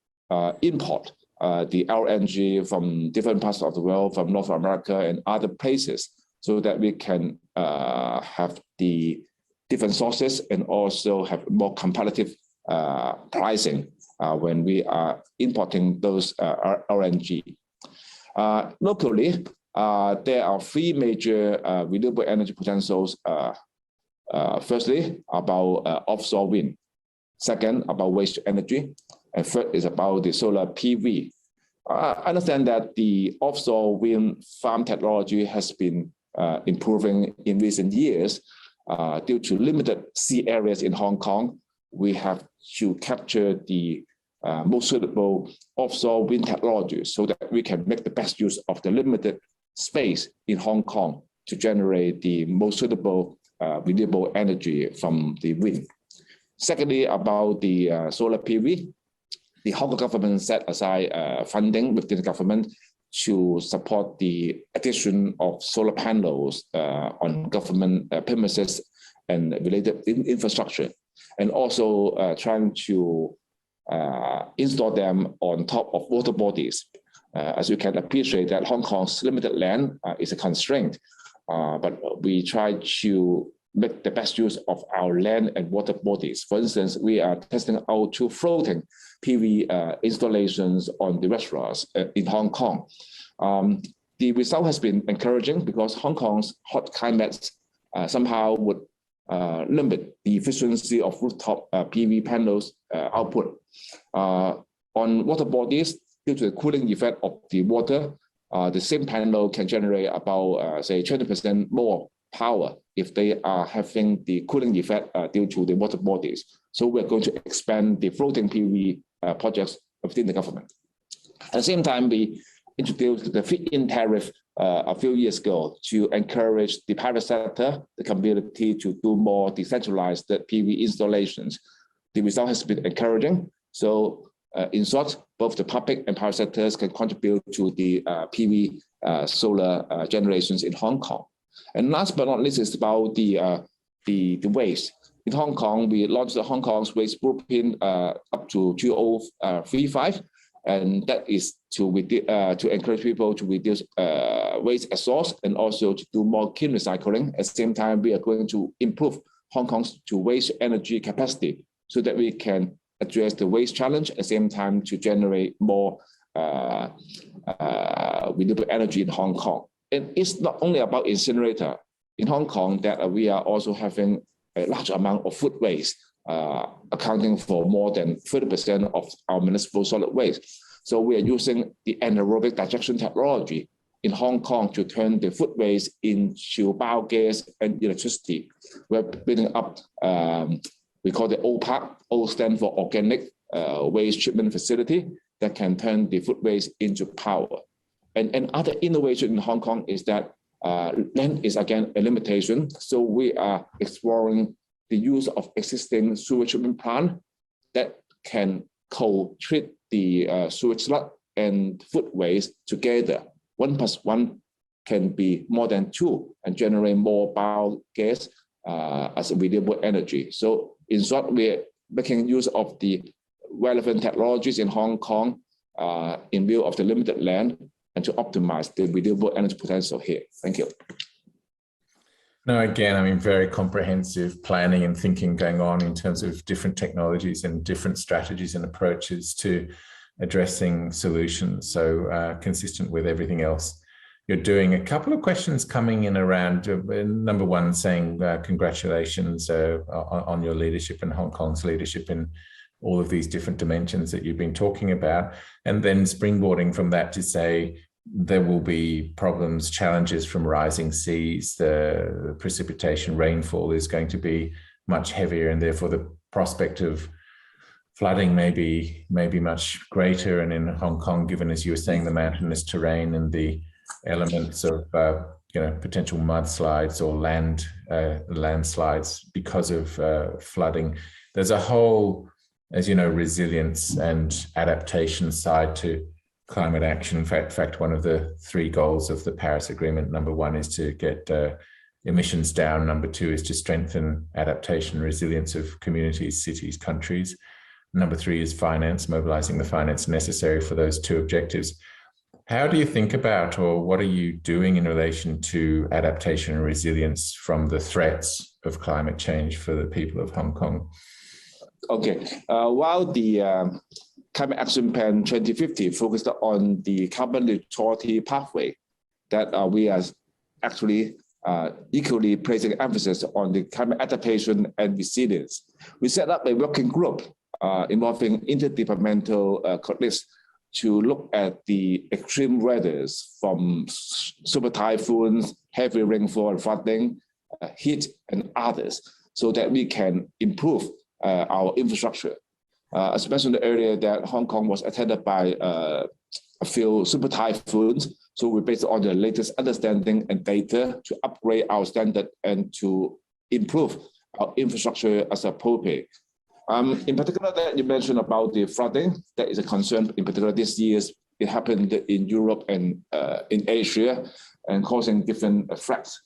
import the LNG from different parts of the world, from North America and other places, so that we can have the different sources and also have more competitive pricing when we are importing those LNG. Locally, there are three major renewable energy potentials. Firstly, about offshore wind. Second, about waste energy. And third is about the solar PV. I understand that the offshore wind farm technology has been improving in recent years due to limited sea areas in Hong Kong. we have to capture the most suitable offshore wind technologies so that we can make the best use of the limited space in Hong Kong to generate the most suitable renewable energy from the wind. Secondly, about the solar PV, the Hong Kong government set aside funding within the government to support the addition of solar panels on government premises and related infrastructure, and also trying to install them on top of water bodies. As you can appreciate that Hong Kong's limited land is a constraint, but we try to make the best use of our land and water bodies. For instance, we are testing out 2 floating PV installations on the reservoirs in Hong Kong. The result has been encouraging because Hong Kong's hot climate somehow would limit the efficiency of rooftop PV panels output. On water bodies, due to the cooling effect of the water, the same panel can generate about, say, 20% more power if they are having the cooling effect due to the water bodies. So we're going to expand the floating PV projects within the government. At the same time, we introduced the feed-in tariff a few years ago to encourage the private sector, the community to do more decentralized PV installations. The result has been encouraging. So in short, both the public and private sectors can contribute to the PV solar generations in Hong Kong. And last but not least is about the waste. In Hong Kong, we launched the Hong Kong's waste blueprint up to 2035, and that is to encourage people to reduce waste at source and also to do more clean recycling. At the same time, we are going to improve Hong Kong's to waste energy capacity so that we can address the waste challenge at the same time to generate more renewable energy in Hong Kong. And it's not only about incinerator. In Hong Kong, that we are also having a large amount of food waste, accounting for more than 30% of our municipal solid waste. So we are using the anaerobic digestion technology in Hong Kong to turn the food waste into biogas and electricity. We're building up, we call it OPAC, O stand for Organic Waste Treatment Facility, that can turn the food waste into power. And other innovation in Hong Kong is that land is again a limitation. So we are exploring the use of existing sewage treatment plant that can co-treat the sewage sludge and food waste together. 1 + 1 can be more than 2 and generate more biogas as a renewable energy. So in short, we're making use of the relevant technologies in Hong Kong in view of the limited land and to optimize the renewable energy potential here. Thank you. No, again, I mean, very comprehensive planning and thinking going on in terms of different technologies and different strategies and approaches to addressing solutions. So consistent with everything else you're doing. A couple of questions coming in around, number one, saying congratulations on your leadership and Hong Kong's leadership in all of these different dimensions that you've been talking about, and then springboarding from that to say there will be problems, challenges from rising seas, the precipitation rainfall is going to be much heavier, and therefore the prospect of flooding may be much greater. And in Hong Kong, given, as you were saying, the mountainous terrain and the elements of potential mudslides or landslides because of flooding, there's a whole, as you know, resilience and adaptation side to climate action. In fact, one of the 3 goals of the Paris Agreement, number 1 is to get emissions down. Number 2 is to strengthen adaptation, resilience of communities, cities, countries. Number 3 is finance, mobilizing the finance necessary for those 2 objectives. How do you think about, or what are you doing in relation to adaptation and resilience from the threats of climate change for the people of Hong Kong? Okay, while the Climate Action Plan 2050 focused on the carbon neutrality pathway, that we are actually equally placing emphasis on the climate adaptation and resilience. We set up a working group involving interdepartmental colleagues to look at the extreme weathers from super typhoons, heavy rainfall and flooding, heat and others, so that we can improve our infrastructure. As mentioned earlier, that Hong Kong was attended by a few super typhoons. So we based on the latest understanding and data to upgrade our standard and to improve our infrastructure as appropriate. In particular, that you mentioned about the flooding, that is a concern. In particular, this year it happened in Europe and in Asia, and causing different threats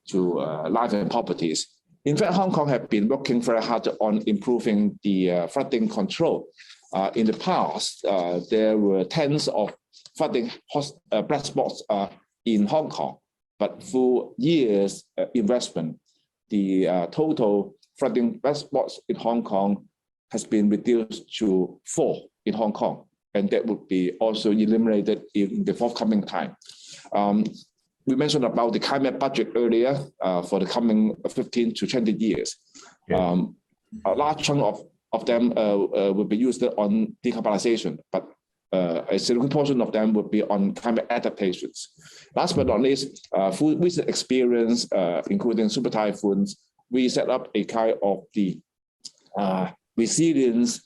to life and properties. In fact, Hong Kong have been working very hard on improving the flooding control. In the past, there were tens of flooding black spots in Hong Kong, but through years investment, the total flooding black spots in Hong Kong has been reduced to 4 in Hong Kong, and that would be also eliminated in the forthcoming time. We mentioned about the climate budget earlier for the coming 15 to 20 years. Yeah. A large chunk of them will be used on decarbonization, but a significant portion of them would be on climate adaptations. Last but not least, through recent experience, including super typhoons, we set up a kind of the resilience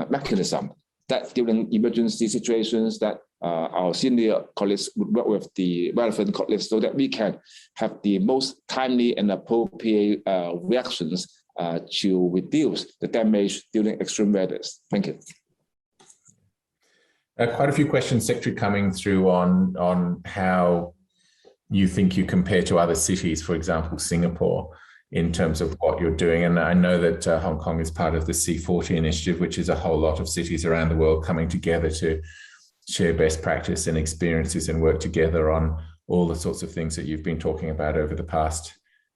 mechanism that during emergency situations that our senior colleagues would work with the relevant colleagues so that we can have the most timely and appropriate reactions to reduce the damage during extreme weather. Thank you. Quite a few questions, Secretary, coming through on how you think you compare to other cities, for example, Singapore, in terms of what you're doing. And I know that Hong Kong is part of the C40 initiative, which is a whole lot of cities around the world coming together to share best practice and experiences and work together on all the sorts of things that you've been talking about over the past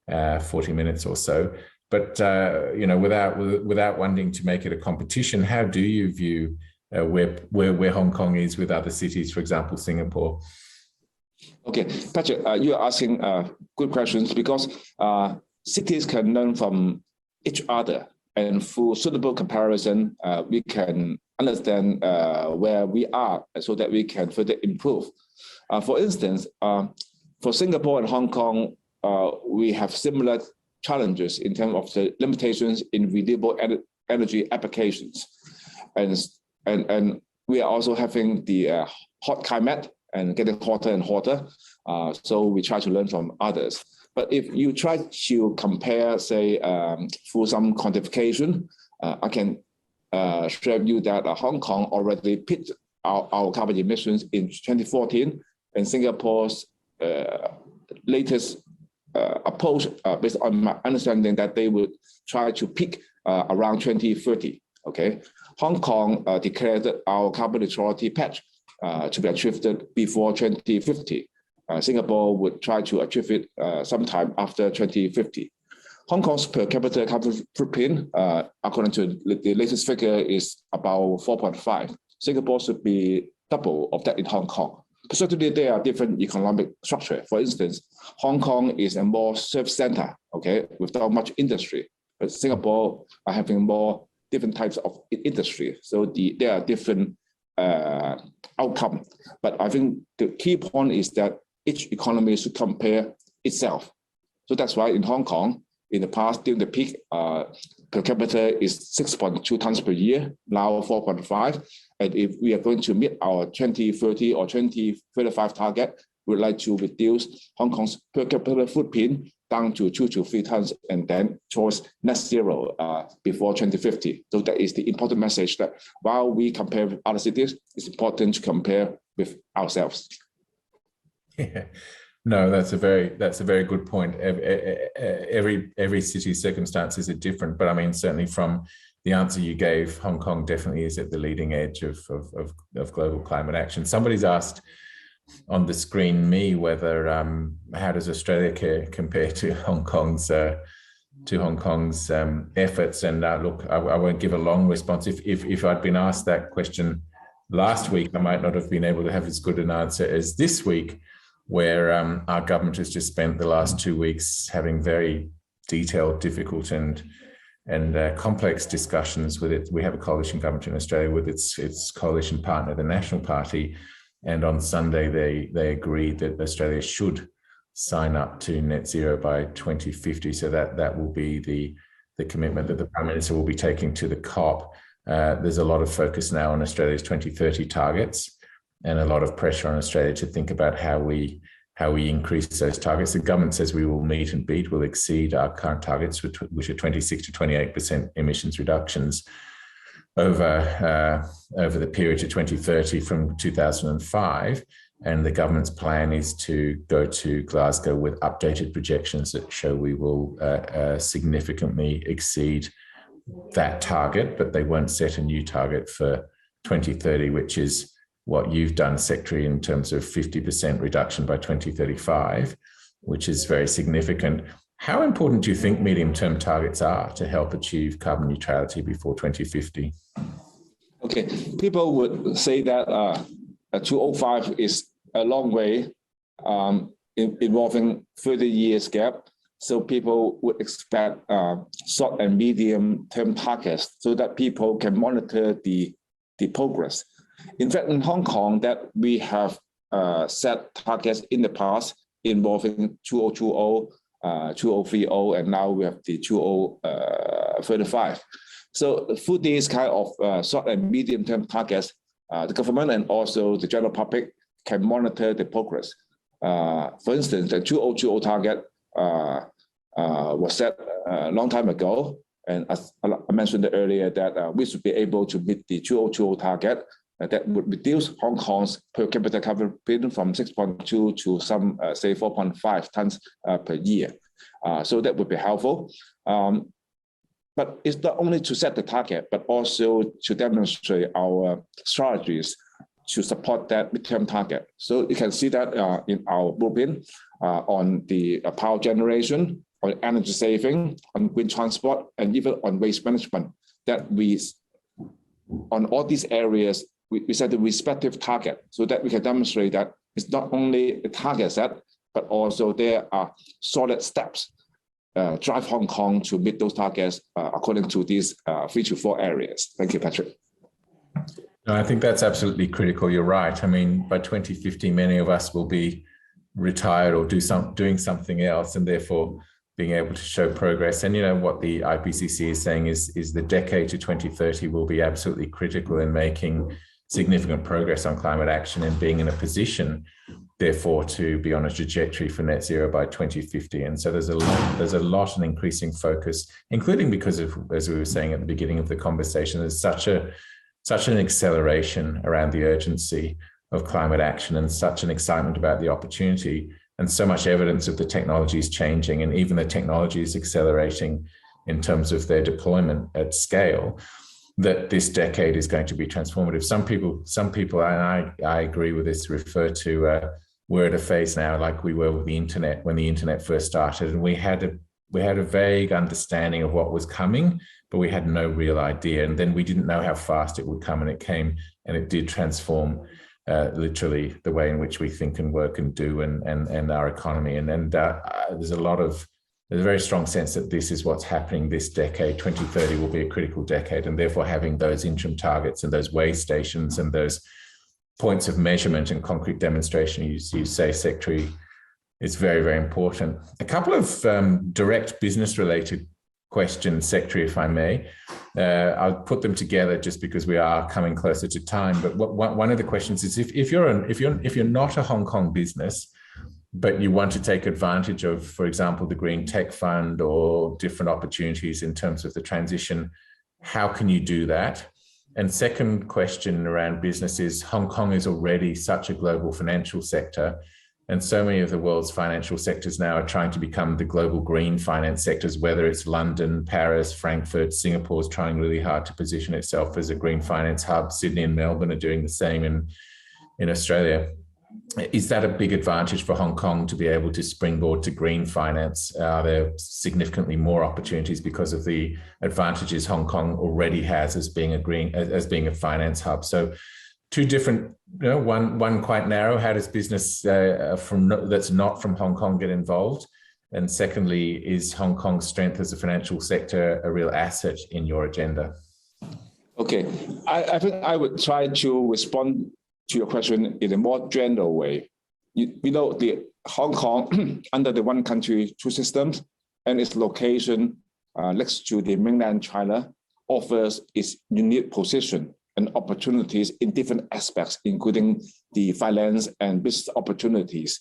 40 minutes or so. But you know, without wanting to make it a competition, how do you view where Hong Kong is with other cities, for example, Singapore? Okay, Patrick, you are asking good questions because cities can learn from each other, and through suitable comparison, we can understand where we are so that we can further improve. For instance, for Singapore and Hong Kong, we have similar challenges in terms of the limitations in renewable energy applications. And we are also having the hot climate and getting hotter and hotter. So we try to learn from others. But if you try to compare, say, through some quantification, I can share with you that Hong Kong already picked our carbon emissions in 2014, and Singapore's latest approach, based on my understanding, that they would try to peak around 2030. Okay, Hong Kong declared our carbon neutrality patch to be achieved before 2050. Singapore would try to achieve it sometime after 2050. Hong Kong's per capita carbon footprint, according to the latest figure, is about 4.5. Singapore should be double of that in Hong Kong. But certainly, there are different economic structure. For instance, Hong Kong is a more service center, okay, without much industry. But Singapore are having more different types of industry. So there are different outcome. But I think the key point is that each economy should compare itself. So that's why in Hong Kong, in the past, during the peak, per capita is 6.2 tons per year, now 4.5. And if we are going to meet our 2030 or 2035 target, we'd like to reduce Hong Kong's per capita footprint down to 2 to 3 tons and then towards net zero before 2050. So that is the important message, that while we compare with other cities, it's important to compare with ourselves. Yeah. No, that's a very good point. Every city's circumstances are different, but I mean, certainly from the answer you gave, Hong Kong definitely is at the leading edge of global climate action. Somebody's asked on the screen me whether how does Australia compare to Hong Kong's efforts? And look, I won't give a long response. If I'd been asked that question last week, I might not have been able to have as good an answer as this week, where our government has just spent the last 2 weeks having very detailed, difficult and complex discussions with it. We have a coalition government in Australia with its coalition partner, the National Party, and on Sunday they agreed that Australia should sign up to net zero by 2050. So that will be the commitment that the Prime Minister will be taking to the COP. There's a lot of focus now on Australia's 2030 targets and a lot of pressure on Australia to think about how we increase those targets. The government says we will meet and beat, will exceed our current targets, which are 26 to 28% emissions reductions over the period to 2030 from 2005. And the government's plan is to go to Glasgow with updated projections that show we will significantly exceed that target, but they won't set a new target for 2030, which is what you've done, Secretary, in terms of 50% reduction by 2035, which is very significant. How important do you think medium-term targets are to help achieve carbon neutrality before 2050? Okay, people would say that 2005 is a long way, involving 30 years gap. So people would expect short and medium-term targets so that people can monitor the progress. In fact, in Hong Kong, that we have set targets in the past involving 2020, 2030, and now we have the 2035. So through these kind of short and medium-term targets, the government and also the general public can monitor the progress. For instance, the 2020 target was set a long time ago, and as I mentioned earlier, that we should be able to meet the 2020 target. That would reduce Hong Kong's per capita carbon footprint from 6.2 to some say 4.5 tons per year. So that would be helpful. But it's not only to set the target, but also to demonstrate our strategies to support that midterm target. So you can see that in our blueprint on the power generation, on energy saving, on green transport, and even on waste management, that we, on all these areas, we set a respective target so that we can demonstrate that it's not only a target set, but also there are solid steps drive Hong Kong to meet those targets according to these 3 to 4 areas. Thank you, Patrick. No, I think that's absolutely critical. You're right. I mean, by 2050, many of us will be retired or doing something else, and therefore being able to show progress. And you know what the IPCC is saying is the decade to 2030 will be absolutely critical in making significant progress on climate action and being in a position, therefore, to be on a trajectory for net zero by 2050. And so there's a lot and increasing focus, including because of, as we were saying at the beginning of the conversation, there's such an acceleration around the urgency of climate action and such an excitement about the opportunity and so much evidence of the technologies changing, and even the technology is accelerating in terms of their deployment at scale, that this decade is going to be transformative. Some people, and I agree with this, refer to we're at a phase now like we were with the internet when the internet first started, and we had a vague understanding of what was coming, but we had no real idea. And then we didn't know how fast it would come, and it came, and it did transform literally the way in which we think and work and do and our economy. And there's a very strong sense that this is what's happening this decade. 2030 will be a critical decade, and therefore having those interim targets and those way stations and those points of measurement and concrete demonstration, you say, Secretary, is very, very important. A couple of direct business-related questions, Secretary, if I may. I'll put them together just because we are coming closer to time. But one of the questions is, if you're not a Hong Kong business, but you want to take advantage of, for example, the Green Tech Fund or different opportunities in terms of the transition, how can you do that? And second question around business is, Hong Kong is already such a global financial sector, and so many of the world's financial sectors now are trying to become the global green finance sectors, whether it's London, Paris, Frankfurt, Singapore is trying really hard to position itself as a green finance hub. Sydney and Melbourne are doing the same in Australia. Is that a big advantage for Hong Kong to be able to springboard to green finance? Are there significantly more opportunities because of the advantages Hong Kong already has as being a finance hub? So two different, one quite narrow. How does business that's not from Hong Kong get involved? And secondly, is Hong Kong's strength as a financial sector a real asset in your agenda? Okay, I think I would try to respond to your question in a more general way. You know, the Hong Kong under the one country, two systems, and its location next to the mainland China, offers its unique position and opportunities in different aspects, including the finance and business opportunities.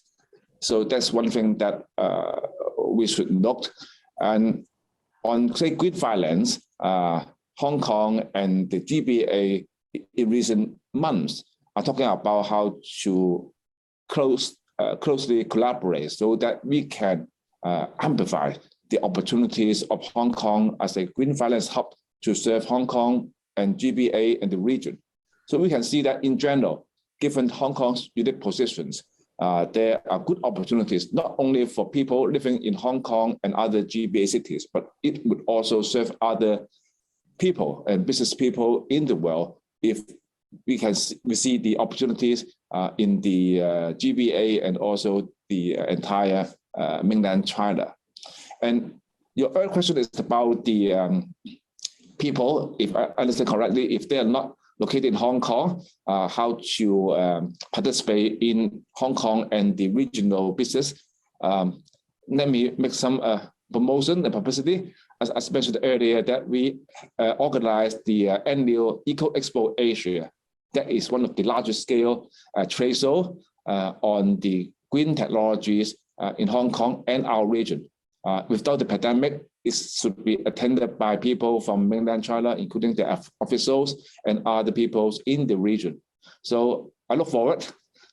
So that's one thing that we should note. And on, say, green finance, Hong Kong and the GBA in recent months are talking about how to closely collaborate so that we can amplify the opportunities of Hong Kong as a green finance hub to serve Hong Kong and GBA and the region. So we can see that in general, given Hong Kong's unique positions, there are good opportunities, not only for people living in Hong Kong and other GBA cities, but it would also serve other people and business people in the world if we see the opportunities in the GBA and also the entire mainland China. And your other question is about the people, if I understand correctly, if they are not located in Hong Kong, how to participate in Hong Kong and the regional business. Let me make some promotion and publicity. As mentioned earlier, that we organized the annual Eco Expo Asia. That is one of the largest scale trade show on the green technologies in Hong Kong and our region. Without the pandemic, it should be attended by people from mainland China, including the officials and other peoples in the region. So I look forward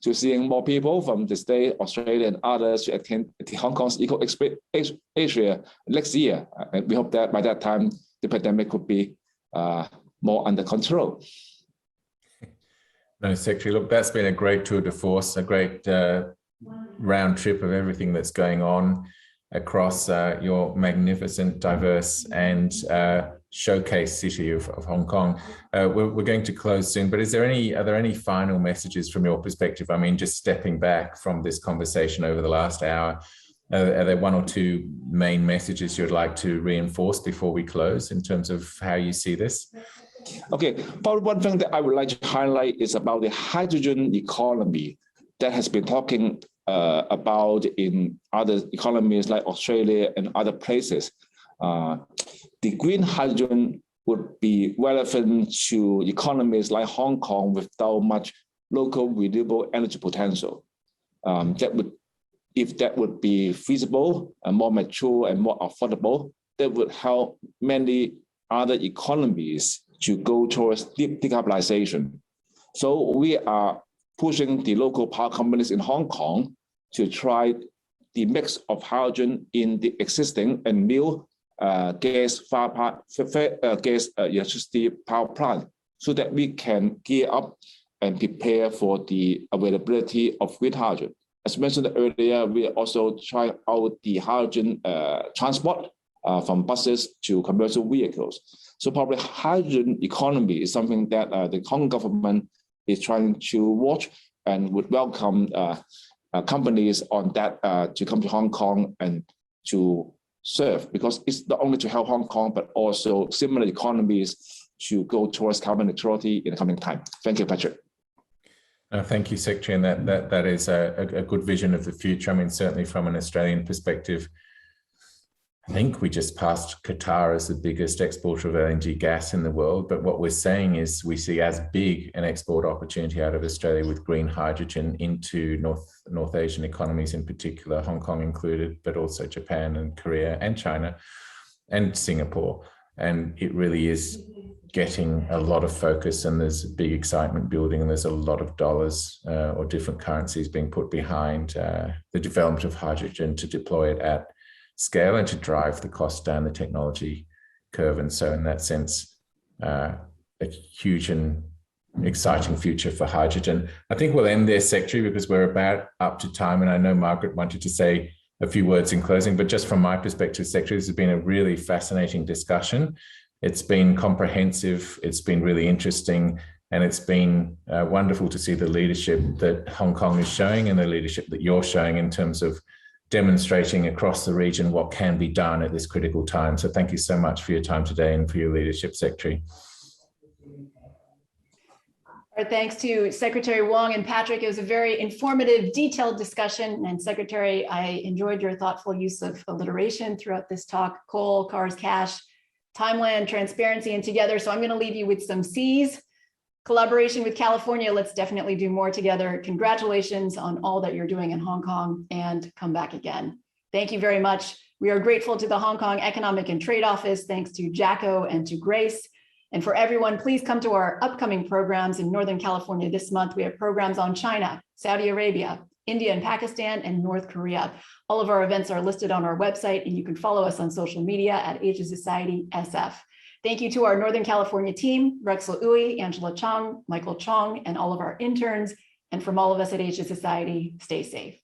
to seeing more people from the state, Australia, and others to attend the Hong Kong's Eco Expo Asia next year. And we hope that by that time, the pandemic could be more under control. No, Secretary, look, that's been a great tour de force, a great round trip of everything that's going on across your magnificent, diverse, and showcase city of Hong Kong. We're going to close soon, but are there any final messages from your perspective? I mean, just stepping back from this conversation over the last hour, are there one or two main messages you'd like to reinforce before we close in terms of how you see this? Okay, but one thing that I would like to highlight is about the hydrogen economy that has been talking about in other economies like Australia and other places. The green hydrogen would be relevant to economies like Hong Kong without much local renewable energy potential. If that would be feasible and more mature and more affordable, that would help many other economies to go towards decarbonization. So we are pushing the local power companies in Hong Kong to try the mix of hydrogen in the existing and new gas electricity power plant, so that we can gear up and prepare for the availability of green hydrogen. As mentioned earlier, we also try out the hydrogen transport from buses to commercial vehicles. So probably hydrogen economy is something that the Hong Kong government is trying to watch and would welcome companies on that to come to Hong Kong and to serve, because it's not only to help Hong Kong, but also similar economies to go towards carbon neutrality in the coming time. Thank you, Patrick. Thank you, Secretary, and that is a good vision of the future. I mean, certainly from an Australian perspective, I think we just passed Qatar as the biggest exporter of LNG gas in the world. But what we're saying is we see as big an export opportunity out of Australia with green hydrogen into North Asian economies in particular, Hong Kong included, but also Japan and Korea and China and Singapore. And it really is getting a lot of focus, and there's big excitement building, and there's a lot of dollars or different currencies being put behind the development of hydrogen to deploy it at scale and to drive the cost down the technology curve. And so in that sense, a huge and exciting future for hydrogen. I think we'll end there, Secretary, because we're about up to time. And I know Margaret wanted to say a few words in closing, but just from my perspective, Secretary, this has been a really fascinating discussion. It's been comprehensive, it's been really interesting, and it's been wonderful to see the leadership that Hong Kong is showing and the leadership that you're showing in terms of demonstrating across the region what can be done at this critical time. So thank you so much for your time today and for your leadership, Secretary. All Thanks to Secretary Wong and Patrick. It was a very informative, detailed discussion. And Secretary, I enjoyed your thoughtful use of alliteration throughout this talk: coal, cars, cash, timeline, transparency, and together. So I'm going to leave you with some C's. Collaboration with California. Let's definitely do more together. Congratulations on all that you're doing in Hong Kong, and come back again. Thank you very much. We are grateful to the Hong Kong Economic and Trade Office. Thanks to Jacko and to Grace. And for everyone, please come to our upcoming programs in Northern California this month. We have programs on China, Saudi Arabia, India and Pakistan, and North Korea. All of our events are listed on our website, and you can follow us on social media at Asia Society SF. Thank you to our Northern California team, Rexel Uy, Angela Chong, Michael Chong, and all of our interns. And from all of us at Asia Society, stay safe.